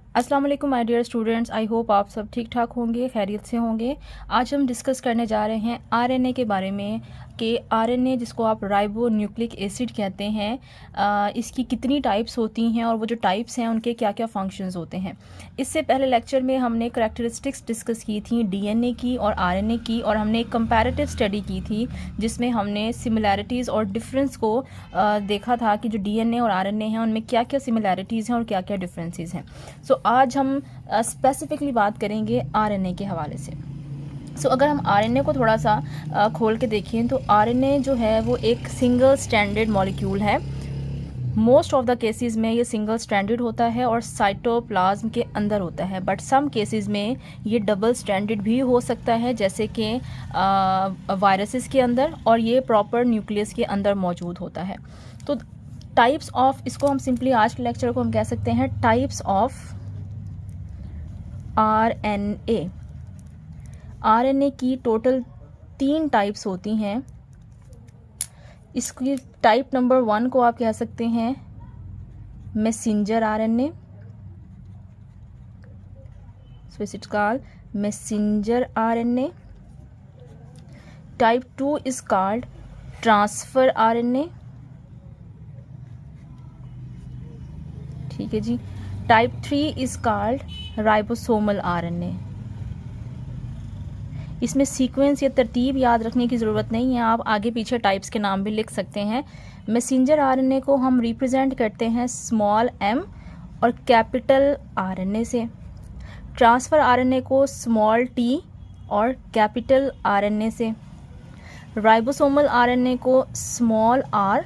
अस्सलाम वालेकुम my dear students, I hope आप सब ठीक ठाक होंगे, खैरियत से होंगे। आज हम डिस्कस करने जा रहे हैं आरएनए के बारे में कि आरएनए जिसको आप राइबो न्यूक्लिक एसिड कहते हैं, इसकी कितनी टाइप्स होती हैं और वो जो टाइप्स हैं उनके क्या क्या फंक्शंस होते हैं। इससे पहले लेक्चर में हमने करैक्टरिस्टिक्स डिस्कस की थी डीएनए की और आरएनए की, और हमने एक कंपैरेटिव स्टडी की थी जिसमें हमने सिमिलैरिटीज़ और डिफरेंस को देखा था कि जो डीएनए और आरएनए हैं उनमें क्या क्या सिमिलैरिटीज़ हैं और क्या क्या डिफरेंसेस हैं। सो आज हम स्पेसिफिकली बात करेंगे आरएनए के हवाले से। अगर हम आरएनए को थोड़ा सा खोल के देखें तो आरएनए जो है वो एक सिंगल स्ट्रैंडेड मॉलिक्यूल है। मोस्ट ऑफ द केसेस में ये सिंगल स्ट्रैंडेड होता है और साइटोप्लाज्म के अंदर होता है, बट सम केसेस में ये डबल स्ट्रैंडेड भी हो सकता है, जैसे कि वायरसेस के अंदर, और ये प्रॉपर न्यूक्लियस के अंदर मौजूद होता है। तो टाइप्स ऑफ, इसको हम सिंपली आज के लेक्चर को हम कह सकते हैं टाइप्स ऑफ आरएनए। आरएनए की टोटल 3 टाइप्स होती हैं। इसकी टाइप नंबर 1 को आप कह सकते हैं messenger RNA, so it's called messenger RNA. Type 2 is called transfer RNA, ठीक है जी। Type 3 is called ribosomal RNA. इसमें सीक्वेंस या तरतीब याद रखने की ज़रूरत नहीं है, आप आगे पीछे टाइप्स के नाम भी लिख सकते हैं। मैसेंजर आरएनए को हम रिप्रेजेंट करते हैं स्मॉल m और कैपिटल आरएनए से। ट्रांसफ़र आरएनए को स्मॉल t और कैपिटल आरएनए से। राइबोसोमल आरएनए को स्मॉल r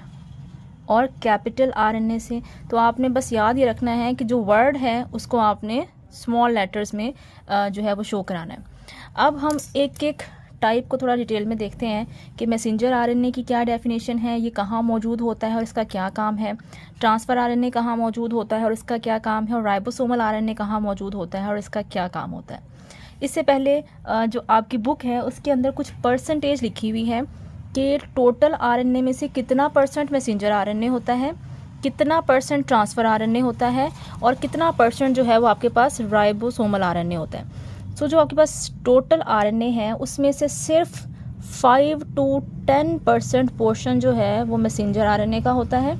और कैपिटल आरएनए से। तो आपने बस याद ये रखना है कि जो वर्ड है उसको आपने स्मॉल लेटर्स में जो है वो शो कराना है। अब हम एक एक टाइप को थोड़ा डिटेल में देखते हैं कि मैसेंजर आरएनए की क्या डेफिनेशन है, ये कहाँ मौजूद होता है और इसका क्या काम है। ट्रांसफ़र आरएनए कहाँ मौजूद होता है और इसका क्या काम है, और राइबोसोमल आरएनए कहाँ मौजूद होता है और इसका क्या काम होता है। इससे पहले जो आपकी बुक है उसके अंदर कुछ परसेंटेज लिखी हुई है कि टोटल आरएनए में से कितना परसेंट मैसेंजर आरएनए होता है, कितना परसेंट ट्रांसफ़र आरएनए होता है और कितना परसेंट जो है वो आपके पास राइबोसोमल आरएनए होता है। जो आपके पास टोटल आरएनए है उसमें से सिर्फ 5 to 10% पोर्शन जो है वो मैसेंजर आरएनए का होता है।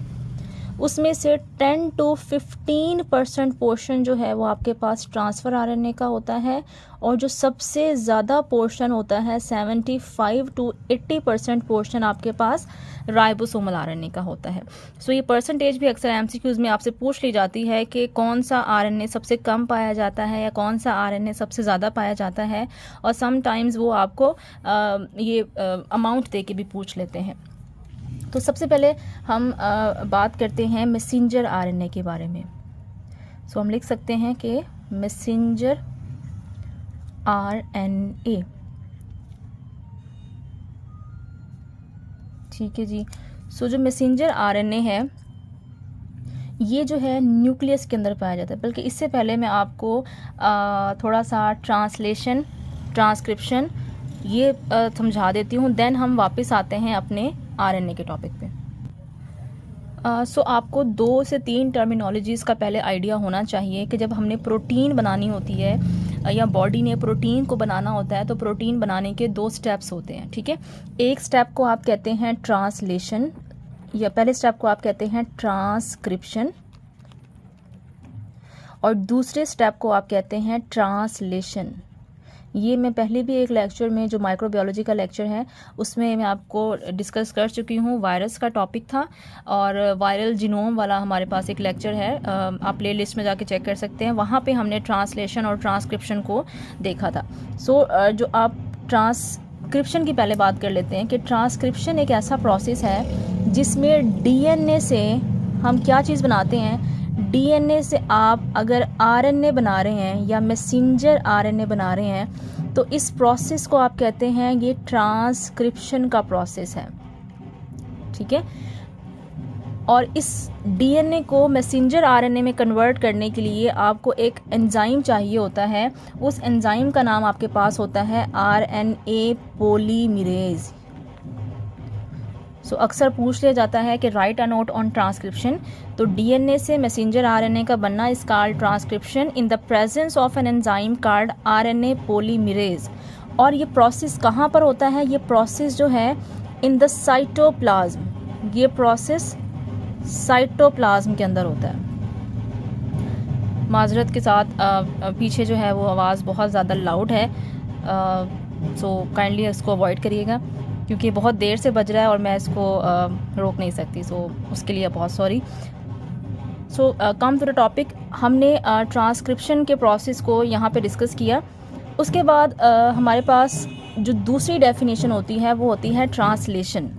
उसमें से 10 to 15% पोर्शन जो है वो आपके पास ट्रांसफ़र आरएनए का होता है, और जो सबसे ज़्यादा पोर्शन होता है 75 to 80% पोर्शन आपके पास राइबोसोमल आरएनए का होता है। ये परसेंटेज भी अक्सर एमसीक्यूज़ में आपसे पूछ ली जाती है कि कौन सा आरएनए सबसे कम पाया जाता है या कौन सा आरएनए सबसे ज़्यादा पाया जाता है, और समटाइम्स वो आपको ये अमाउंट दे के भी पूछ लेते हैं। तो सबसे पहले हम बात करते हैं मैसेंजर आरएनए के बारे में। हम लिख सकते हैं कि मैसेंजर आरएनए, ठीक है जी। जो मैसेंजर आरएनए है ये जो है न्यूक्लियस के अंदर पाया जाता है, बल्कि इससे पहले मैं आपको थोड़ा सा ट्रांसलेशन, ट्रांसक्रिप्शन ये समझा देती हूँ, देन हम वापस आते हैं अपने आरएनए के टॉपिक पे। आपको 2 से 3 टर्मिनोलॉजीज़ का पहले आइडिया होना चाहिए कि जब हमने प्रोटीन बनानी होती है या बॉडी ने प्रोटीन को बनाना होता है तो प्रोटीन बनाने के 2 स्टेप्स होते हैं, ठीक है। एक स्टेप को आप कहते हैं ट्रांसलेशन, या पहले स्टेप को आप कहते हैं ट्रांसक्रिप्शन, और दूसरे स्टेप को आप कहते हैं ट्रांसलेशन। ये मैं पहले भी एक लेक्चर में, जो माइक्रोबायोलॉजी का लेक्चर है, उसमें मैं आपको डिस्कस कर चुकी हूँ। वायरस का टॉपिक था और वायरल जीनोम वाला हमारे पास एक लेक्चर है, आप प्ले लिस्ट में जाके चेक कर सकते हैं। वहाँ पे हमने ट्रांसलेशन और ट्रांसक्रिप्शन को देखा था। जो आप ट्रांसक्रिप्शन की पहले बात कर लेते हैं कि ट्रांसक्रिप्शन एक ऐसा प्रोसेस है जिसमें डीएनए से हम क्या चीज़ बनाते हैं। डीएनए से आप अगर आरएनए बना रहे हैं या मैसेंजर आरएनए बना रहे हैं तो इस प्रोसेस को आप कहते हैं ये ट्रांसक्रिप्शन का प्रोसेस है, ठीक है। और इस डीएनए को मैसेंजर आरएनए में कन्वर्ट करने के लिए आपको एक एंजाइम चाहिए होता है। उस एंजाइम का नाम आपके पास होता है आरएनए पॉलीमरेज। सो अक्सर पूछ लिया जाता है कि right a note on transcription. तो डीएनए से मैसेंजर आरएनए का बनना is called transcription in the presence of an enzyme called RNA polymerase. और ये प्रोसेस कहाँ पर होता है? ये प्रोसेस जो है इन द साइटोप्लाज्म, ये प्रोसेस साइटोप्लाज्म के अंदर होता है। माजरत के साथ पीछे जो है वो आवाज़ बहुत ज़्यादा लाउड है, सो काइंडली इसको अवॉइड करिएगा क्योंकि बहुत देर से बज रहा है और मैं इसको रोक नहीं सकती, सो उसके लिए बहुत sorry. So come to the topic, हमने ट्रांसक्रिप्शन के प्रोसेस को यहाँ पे डिस्कस किया। उसके बाद हमारे पास जो दूसरी डेफिनेशन होती है वो होती है ट्रांसलेशन।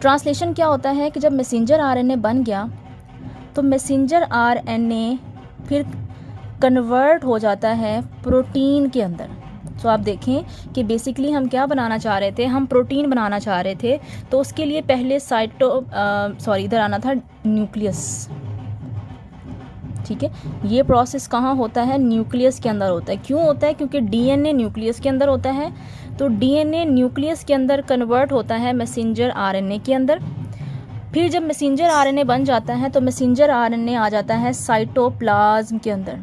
ट्रांसलेशन क्या होता है कि जब मैसेंजर आरएनए बन गया तो मैसेंजर आरएनए फिर कन्वर्ट हो जाता है प्रोटीन के अंदर। तो आप देखें कि बेसिकली हम क्या बनाना चाह रहे थे, हम प्रोटीन बनाना चाह रहे थे। तो उसके लिए पहले इधर आना था न्यूक्लियस, ठीक है। ये प्रोसेस कहाँ होता है? न्यूक्लियस के अंदर होता है। क्यों होता है? क्योंकि डीएनए न्यूक्लियस के अंदर होता है। तो डीएनए न्यूक्लियस के अंदर कन्वर्ट होता है मैसेंजर आरएनए के अंदर। फिर जब मैसेंजर आरएनए बन जाता है तो मैसेंजर आरएनए आ जाता है साइटोप्लाज्म के अंदर।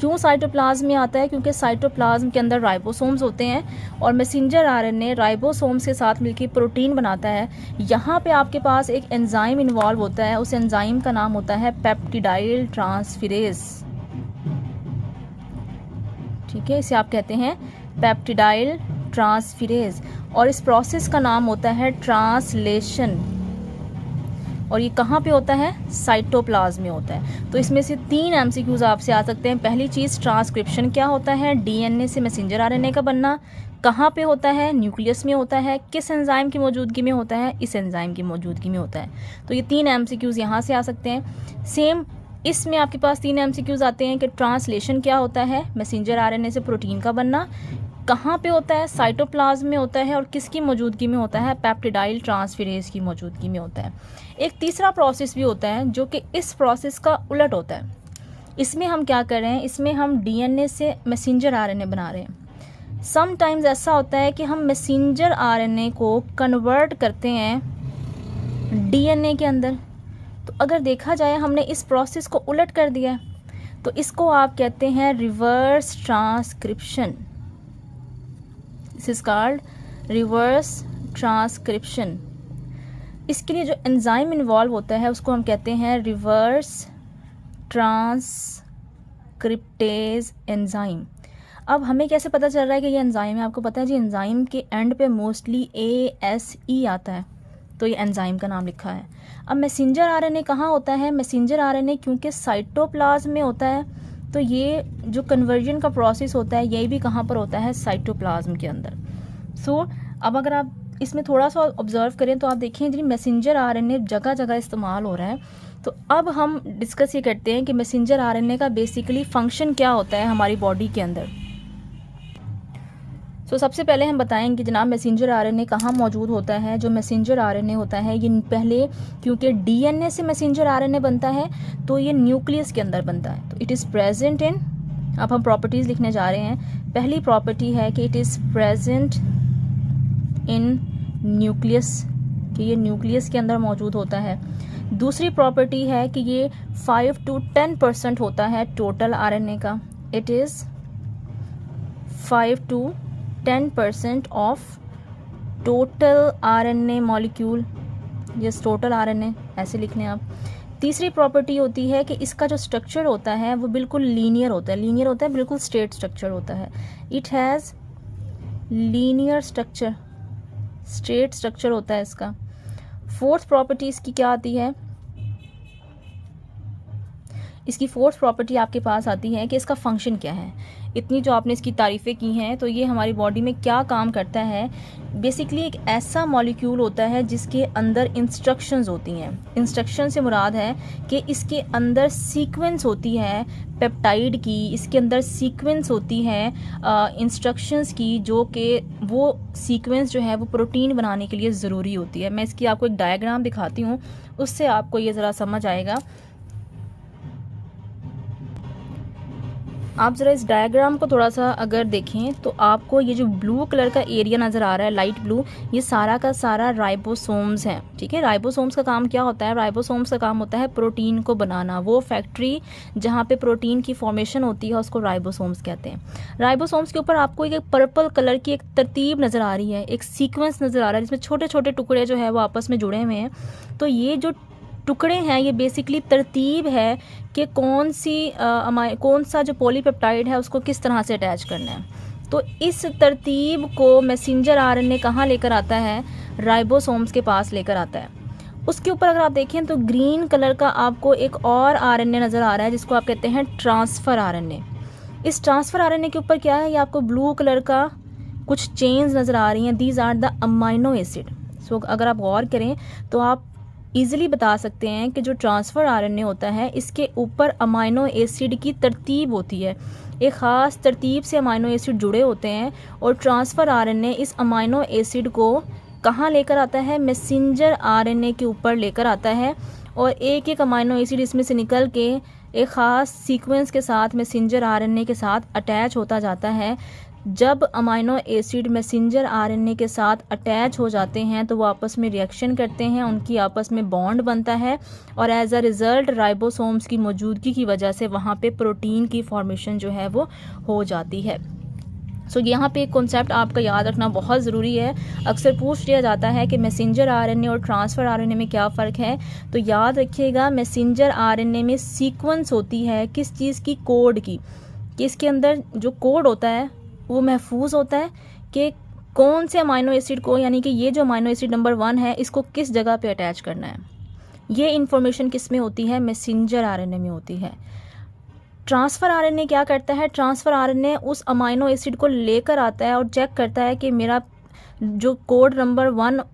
क्यों साइटोप्लाज्म में आता है? क्योंकि साइटोप्लाज्म के अंदर राइबोसोम्स होते हैं और मैसेंजर आरएनए राइबोसोम्स के साथ मिलकर प्रोटीन बनाता है। यहाँ पे आपके पास एक एंजाइम इन्वॉल्व होता है, उस एंजाइम का नाम होता है पेप्टिडाइल ट्रांसफेरेज, ठीक है। इसे आप कहते हैं पेप्टिडाइल ट्रांसफेरेज और इस प्रोसेस का नाम होता है ट्रांसलेशन। और ये कहाँ पे होता है? साइटोप्लाज्म में होता है। तो इसमें से 3 एमसीक्यूज आपसे आ सकते हैं। पहली चीज़, ट्रांसक्रिप्शन क्या होता है? डीएनए से मैसेंजर आरएनए का बनना। कहाँ पे होता है? न्यूक्लियस में होता है। किस एंजाइम की मौजूदगी में होता है? इस एंजाइम की मौजूदगी में होता है। तो ये 3 एमसीक्यूज यहाँ से आ सकते हैं। सेम इसमें आपके पास 3 एमसीक्यूज आते हैं कि ट्रांसलेशन क्या होता है? मैसेंजर आरएनए से प्रोटीन का बनना। कहाँ पे होता है? साइटोप्लाज्म में होता है। और किसकी मौजूदगी में होता है? पेप्टिडाइल ट्रांसफेरेज की मौजूदगी में होता है। एक तीसरा प्रोसेस भी होता है जो कि इस प्रोसेस का उलट होता है। इसमें हम क्या कर रहे हैं? इसमें हम डीएनए से मैसेंजर आरएनए बना रहे हैं। समटाइम्स ऐसा होता है कि हम मैसेंजर आरएनए को कन्वर्ट करते हैं डीएनए के अंदर। तो अगर देखा जाए हमने इस प्रोसेस को उलट कर दिया है तो इसको आप कहते हैं reverse transcription. This is called reverse transcription. इसके लिए जो एंजाइम इन्वॉल्व होता है उसको हम कहते हैं रिवर्स ट्रांसक्रिप्टेज एंजाइम। अब हमें कैसे पता चल रहा है कि ये एंजाइम है? आपको पता है जी, एंजाइम के एंड पे मोस्टली ASE आता है, तो ये एंजाइम का नाम लिखा है। अब मैसेंजर आरएनए कहाँ होता है? मैसेंजर आरएनए क्योंकि साइटोप्लाज्म में होता है तो ये जो कन्वर्जन का प्रोसेस होता है यही भी कहाँ पर होता है? साइटोप्लाज्म के अंदर। सो अब अगर आप इसमें थोड़ा सा ऑब्जर्व करें तो आप देखें जी मैसेंजर आरएनए जगह जगह इस्तेमाल हो रहा है। तो अब हम डिस्कस ये करते हैं कि मैसेंजर आरएनए का बेसिकली फंक्शन क्या होता है हमारी बॉडी के अंदर। सो सबसे पहले हम बताएंगे जनाब मैसेंजर आरएनए कहाँ मौजूद होता है। जो मैसेंजर आरएनए होता है ये पहले, क्योंकि डीएनए से मैसेंजर आरएनए बनता है तो ये न्यूक्लियस के अंदर बनता है। तो इट इज़ प्रेजेंट इन, अब हम प्रॉपर्टीज़ लिखने जा रहे हैं। पहली प्रॉपर्टी है कि it is present in nucleus, कि ये न्यूक्लियस के अंदर मौजूद होता है। दूसरी प्रॉपर्टी है कि ये 5 to 10% होता है टोटल आरएनए का। It is 5 to 10% of total RNA molecule, yes total RNA ऐसे लिखने आप। तीसरी प्रॉपर्टी होती है कि इसका जो स्ट्रक्चर होता है वो बिल्कुल लीनियर होता है। लीनियर होता है, बिल्कुल स्ट्रेट स्ट्रक्चर होता है। It has linear structure, straight structure होता है इसका। फोर्थ प्रॉपर्टी इसकी क्या आती है? इसकी फोर्थ प्रॉपर्टी आपके पास आती है कि इसका फंक्शन क्या है। इतनी जो आपने इसकी तारीफ़ें की हैं तो ये हमारी बॉडी में क्या काम करता है। बेसिकली एक ऐसा मॉलिक्यूल होता है जिसके अंदर इंस्ट्रक्शंस होती हैं। इंस्ट्रक्शन से मुराद है कि इसके अंदर सीक्वेंस होती है पेप्टाइड की, इसके अंदर सीक्वेंस होती है इंस्ट्रक्शंस की, जो कि वो सीक्वेंस जो है वो प्रोटीन बनाने के लिए ज़रूरी होती है। मैं इसकी आपको एक डायग्राम दिखाती हूँ, उससे आपको ये ज़रा समझ आएगा। आप ज़रा इस डायग्राम को थोड़ा सा अगर देखें तो आपको ये जो ब्लू कलर का एरिया नज़र आ रहा है, लाइट ब्लू, ये सारा का सारा राइबोसोम्स है। ठीक है, राइबोसोम्स का काम क्या होता है? राइबोसोम्स का काम होता है प्रोटीन को बनाना। वो फैक्ट्री जहाँ पे प्रोटीन की फॉर्मेशन होती है उसको राइबोसोम्स कहते हैं। राइबोसोम्स के ऊपर आपको एक पर्पल कलर की एक तरतीब नज़र आ रही है, एक सीक्वेंस नज़र आ रहा है जिसमें छोटे छोटे टुकड़े जो है वो आपस में जुड़े हुए हैं। तो ये जो टुकड़े हैं ये बेसिकली तरतीब है कि कौन सा जो पॉलीपेप्टाइड है उसको किस तरह से अटैच करना है। तो इस तरतीब को मैसेंजर आरएनए कहाँ लेकर आता है? राइबोसोम्स के पास लेकर आता है। उसके ऊपर अगर आप देखें तो ग्रीन कलर का आपको एक और आरएनए नज़र आ रहा है जिसको आप कहते हैं ट्रांसफ़र आरएनए। इस ट्रांसफ़र आरएनए के ऊपर क्या है? ये आपको ब्लू कलर का कुछ चेन्स नज़र आ रही हैं। These are the amino acid. So अगर आप गौर करें तो आप ईजिली बता सकते हैं कि जो ट्रांसफ़र आरएनए होता है इसके ऊपर अमाइनो एसिड की तरतीब होती है, एक ख़ास तरतीब से अमाइनो एसिड जुड़े होते हैं। और ट्रांसफ़र आरएनए इस अमाइनो एसिड को कहाँ लेकर आता है? मैसेंजर आरएनए के ऊपर लेकर आता है। और एक एक अमाइनो एसिड इसमें से निकल के एक ख़ास सीक्वेंस के साथ मैसेंजर आरएनए के साथ अटैच होता जाता है। जब अमाइनो एसिड मैसेंजर आरएनए के साथ अटैच हो जाते हैं तो वो आपस में रिएक्शन करते हैं, उनकी आपस में बॉन्ड बनता है और एज अ रिज़ल्ट राइबोसोम्स की मौजूदगी की वजह से वहाँ पे प्रोटीन की फॉर्मेशन जो है वो हो जाती है। सो यहाँ पे एक कॉन्सेप्ट आपका याद रखना बहुत ज़रूरी है। अक्सर पूछ लिया जाता है कि मैसेंजर आरएनए और ट्रांसफ़र आरएनए में क्या फ़र्क है। तो याद रखिएगा, मैसेंजर आरएनए में सीक्वेंस होती है किस चीज़ की? कोड की। कि इसके अंदर जो कोड होता है वो महफूज होता है कि कौन से अमाइनो एसिड को, यानी कि ये जो अमाइनो एसिड नंबर 1 है इसको किस जगह पे अटैच करना है। ये इन्फॉर्मेशन किस में होती है? मैसेंजर आरएनए में होती है। ट्रांसफ़र आरएनए क्या करता है? ट्रांसफ़र आरएनए उस अमाइनो एसिड को लेकर आता है और चेक करता है कि मेरा जो कोड नंबर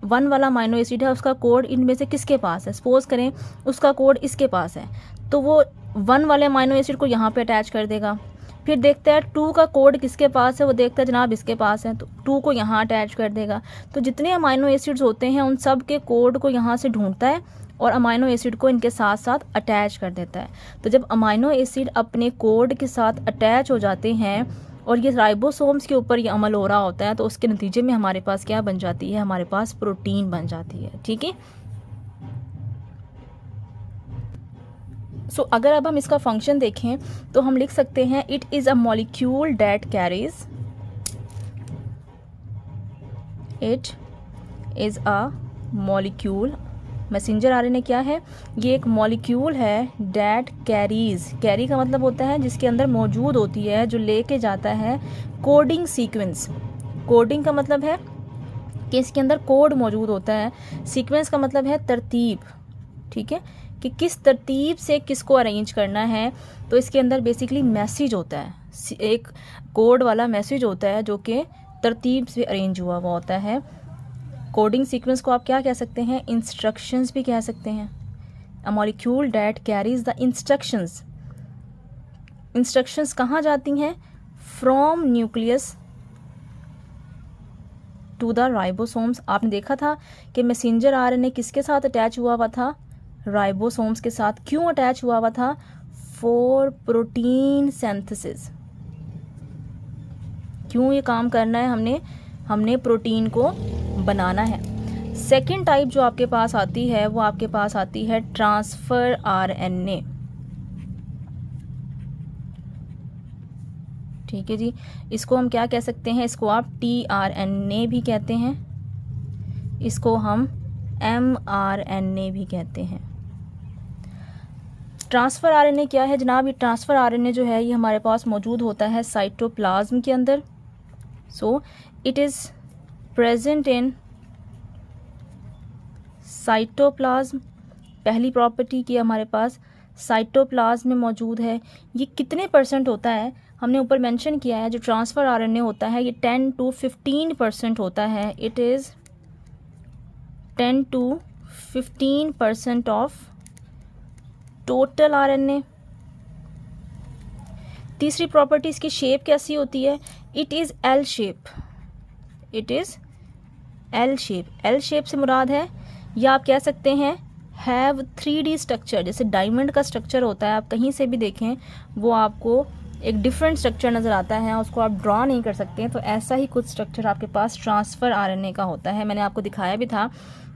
1 वाला अमाइनो एसिड है उसका कोड इनमें से किसके पास है। सपोज़ करें उसका कोड इसके पास है तो वो 1 वाले अमाइनो एसिड को यहाँ पे अटैच कर देगा। फिर देखता है 2 का कोड किसके पास है, वो देखता है जनाब इसके पास है तो 2 को यहाँ अटैच कर देगा। तो जितने अमाइनो एसिड्स होते हैं उन सब के कोड को यहाँ से ढूंढता है और अमाइनो एसिड को इनके साथ साथ अटैच कर देता है। तो जब अमाइनो एसिड अपने कोड के साथ अटैच हो जाते हैं और ये राइबोसोम्स के ऊपर ये अमल हो रहा होता है तो उसके नतीजे में हमारे पास क्या बन जाती है? हमारे पास प्रोटीन बन जाती है। ठीक है। सो अगर अब हम इसका फंक्शन देखें तो हम लिख सकते हैं it is a molecule that carries, it is a molecule. Messenger RNA क्या है? ये एक मॉलिक्यूल है डैट कैरीज। कैरी का मतलब होता है जिसके अंदर मौजूद होती है, जो लेके जाता है कोडिंग सीक्वेंस। कोडिंग का मतलब है कि इसके अंदर कोड मौजूद होता है, सीक्वेंस का मतलब है तरतीब। ठीक है, कि किस तरतीब से किसको अरेंज करना है। तो इसके अंदर बेसिकली मैसेज होता है, एक कोड वाला मैसेज होता है जो कि तरतीब से अरेंज हुआ हुआ होता है। कोडिंग सीक्वेंस को आप क्या कह सकते हैं? इंस्ट्रक्शंस भी कह सकते हैं। A molecule that carries the instructions. Instructions कहाँ जाती हैं? From nucleus to the ribosomes. आपने देखा था कि मैसेंजर आरएनए किसके साथ अटैच हुआ हुआ था? राइबोसोम्स के साथ। क्यों अटैच हुआ हुआ था? For protein synthesis. क्यों ये काम करना है? हमने प्रोटीन को बनाना है। सेकेंड टाइप जो आपके पास आती है वो आपके पास आती है ट्रांसफ़र आरएनए। ठीक है जी, इसको हम क्या कह सकते हैं? इसको आप टीआरएनए भी कहते हैं, इसको हम एमआरएनए भी कहते हैं। ट्रांसफ़र आरएनए क्या है जनाब? ये ट्रांसफ़र आरएनए जो है ये हमारे पास मौजूद होता है साइटोप्लाज्म के अंदर। So it is present in cytoplasm. पहली प्रॉपर्टी की हमारे पास साइटोप्लाज्म में मौजूद है। ये कितने % होता है? हमने ऊपर मेंशन किया है जो ट्रांसफ़र आरएनए होता है ये 10 to 15% होता है। It is 10 to 15% of total RNA. तीसरी प्रॉपर्टी इसकी शेप कैसी होती है? It is L shape. It is L shape. L shape से मुराद है या आप कह सकते हैं हैव 3D स्ट्रक्चर। जैसे डायमंड का स्ट्रक्चर होता है, आप कहीं से भी देखें वो आपको एक डिफरेंट स्ट्रक्चर नज़र आता है, उसको आप ड्रॉ नहीं कर सकते। तो ऐसा ही कुछ स्ट्रक्चर आपके पास ट्रांसफ़र आरएनए का होता है। मैंने आपको दिखाया भी था,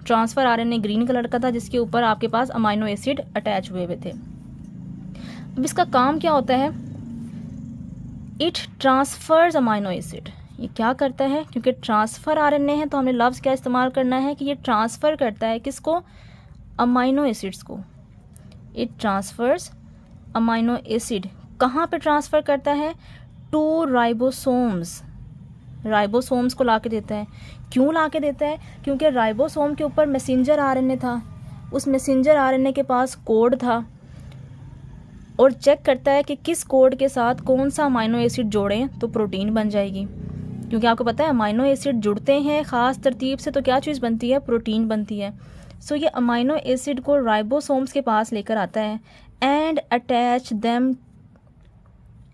ट्रांसफ़र आरएनए ग्रीन कलर का था जिसके ऊपर आपके पास अमाइनो एसिड अटैच हुए थे। अब इसका काम क्या होता है? It transfers amino acid. ये क्या करता है? क्योंकि ट्रांसफ़र आरएनए है तो हमें लफ्ज़ क्या इस्तेमाल करना है कि ये ट्रांसफ़र करता है किसको? अमाइनो एसिड्स को। It transfers amino acid. कहाँ पे ट्रांसफ़र करता है? To ribosomes. राइबोसोम्स को ला के देता है। क्यों ला के देता है? क्योंकि राइबोसोम के ऊपर मैसेंजर आरएनए था, उस मैसेंजर आरएनए के पास कोड था और चेक करता है कि किस कोड के साथ कौन सा अमाइनो एसिड जोड़ें तो प्रोटीन बन जाएगी। क्योंकि आपको पता है अमाइनो एसिड जुड़ते हैं ख़ास तरतीब से तो क्या चीज़ बनती है? प्रोटीन बनती है। सो ये अमाइनो एसिड को राइबोसोम्स के पास लेकर आता है and attach them,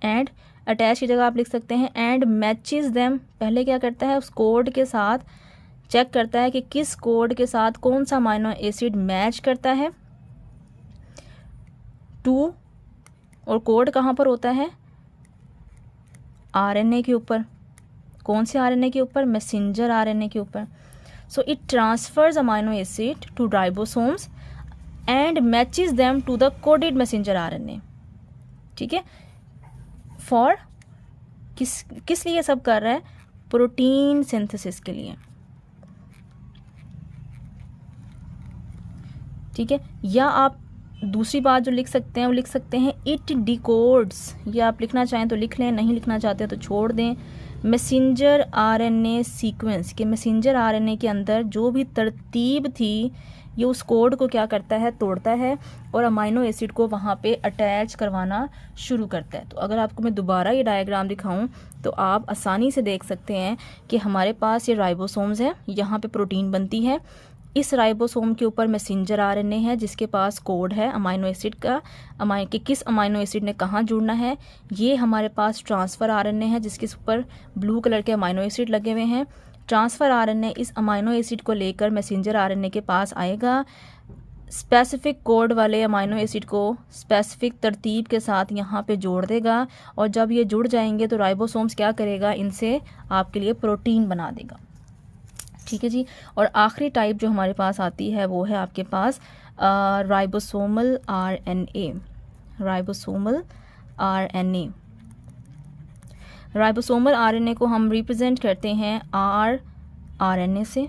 and attach की जगह आप लिख सकते हैं एंड मैचेस देम। पहले क्या करता है? उस कोड के साथ चेक करता है कि किस कोड के साथ कौन सा अमाइनो एसिड मैच करता है टू, और कोड कहाँ पर होता है? आरएनए के ऊपर। कौन से आरएनए के ऊपर? मैसेंजर आरएनए के ऊपर। So it transfers amino acid to ribosomes and matches them to the coded messenger RNA. ठीक है, फॉर किस लिए सब कर रहा है? प्रोटीन सिंथेसिस के लिए। ठीक है, या आप दूसरी बात जो लिख सकते हैं वो लिख सकते हैं इट डिकोड्स। ये आप लिखना चाहें तो लिख लें, नहीं लिखना चाहते तो छोड़ दें। मैसेंजर आरएनए सीक्वेंस के मैसेंजर आरएनए के अंदर जो भी तरतीब थी ये उस कोड को क्या करता है? तोड़ता है और अमाइनो एसिड को वहाँ पे अटैच करवाना शुरू करता है। तो अगर आपको मैं दोबारा ये डायग्राम दिखाऊं तो आप आसानी से देख सकते हैं कि हमारे पास ये राइबोसोम्स है, यहाँ पे प्रोटीन बनती है। इस राइबोसोम के ऊपर मैसेंजर आरएनए है जिसके पास कोड है अमाइनो एसिड का, कि किस अमाइनो एसिड ने कहाँ जुड़ना है। ये हमारे पास ट्रांसफ़र आरएनए है जिसके ऊपर ब्लू कलर के अमाइनो एसिड लगे हुए हैं। ट्रांसफ़र आरएनए इस अमाइनो एसिड को लेकर मैसेंजर आरएनए के पास आएगा, स्पेसिफिक कोड वाले अमाइनो एसिड को स्पेसिफिक तरतीब के साथ यहाँ पे जोड़ देगा और जब ये जुड़ जाएंगे तो राइबोसोम्स क्या करेगा? इनसे आपके लिए प्रोटीन बना देगा। ठीक है जी। और आखिरी टाइप जो हमारे पास आती है वो है आपके पास ribosomal RNA. Ribosomal RNA, ribosomal RNA को हम रिप्रेजेंट करते हैं आरएनए से।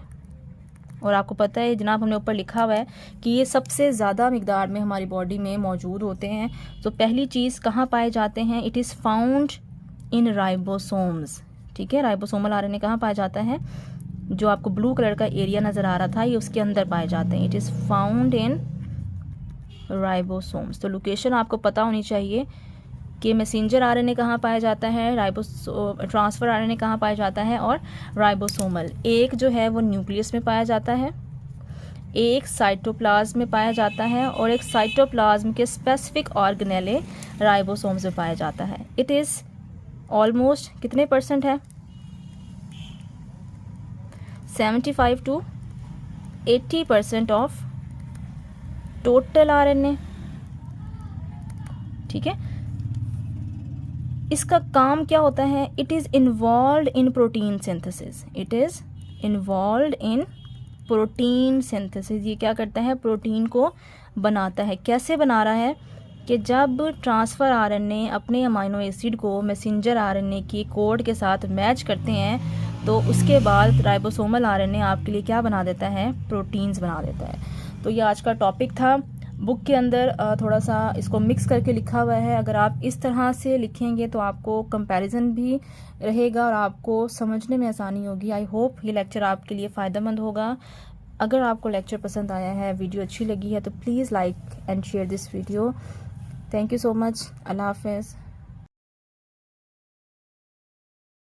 और आपको पता है जनाब हमने ऊपर लिखा हुआ है कि ये सबसे ज़्यादा मिकदार में हमारी बॉडी में मौजूद होते हैं। तो पहली चीज़ कहाँ पाए जाते हैं? It is found in ribosomes. ठीक है, राइबोसोमल आरएनए कहाँ पाया जाता है? जो आपको ब्लू कलर का एरिया नज़र आ रहा था ये उसके अंदर पाए जाते हैं। It is found in ribosomes. तो लोकेशन आपको पता होनी चाहिए कि मैसेंजर आरएनए कहाँ पाया जाता है, ट्रांसफ़र आरएनए कहाँ पाया जाता है और राइबोसोमल। एक जो है वो न्यूक्लियस में पाया जाता है, एक साइटोप्लाज्म में पाया जाता है और एक साइटोप्लाज्म के स्पेसिफिक ऑर्गेनेले राइबोसोम्स में पाया जाता है। इट इज़ ऑलमोस्ट कितने % है? 75 to 80% ऑफ टोटल आरएनए। ठीक है, इसका काम क्या होता है? It is involve in protein synthesis. It is involve in protein synthesis. ये क्या करता है? प्रोटीन को बनाता है। कैसे बना रहा है? कि जब ट्रांसफ़र आरएनए अपने अमाइनो एसिड को मैसेंजर आरएनए के कोड के साथ मैच करते हैं तो उसके बाद राइबोसोमल आरएनए आपके लिए क्या बना देता है? प्रोटीन्स बना देता है। तो ये आज का टॉपिक था। बुक के अंदर थोड़ा सा इसको मिक्स करके लिखा हुआ है। अगर आप इस तरह से लिखेंगे तो आपको कंपैरिजन भी रहेगा और आपको समझने में आसानी होगी। आई होप ये लेक्चर आपके लिए फ़ायदेमंद होगा। अगर आपको लेक्चर पसंद आया है, वीडियो अच्छी लगी है तो please like and share this video. Thank you so much. अल्लाह हाफ़िज़।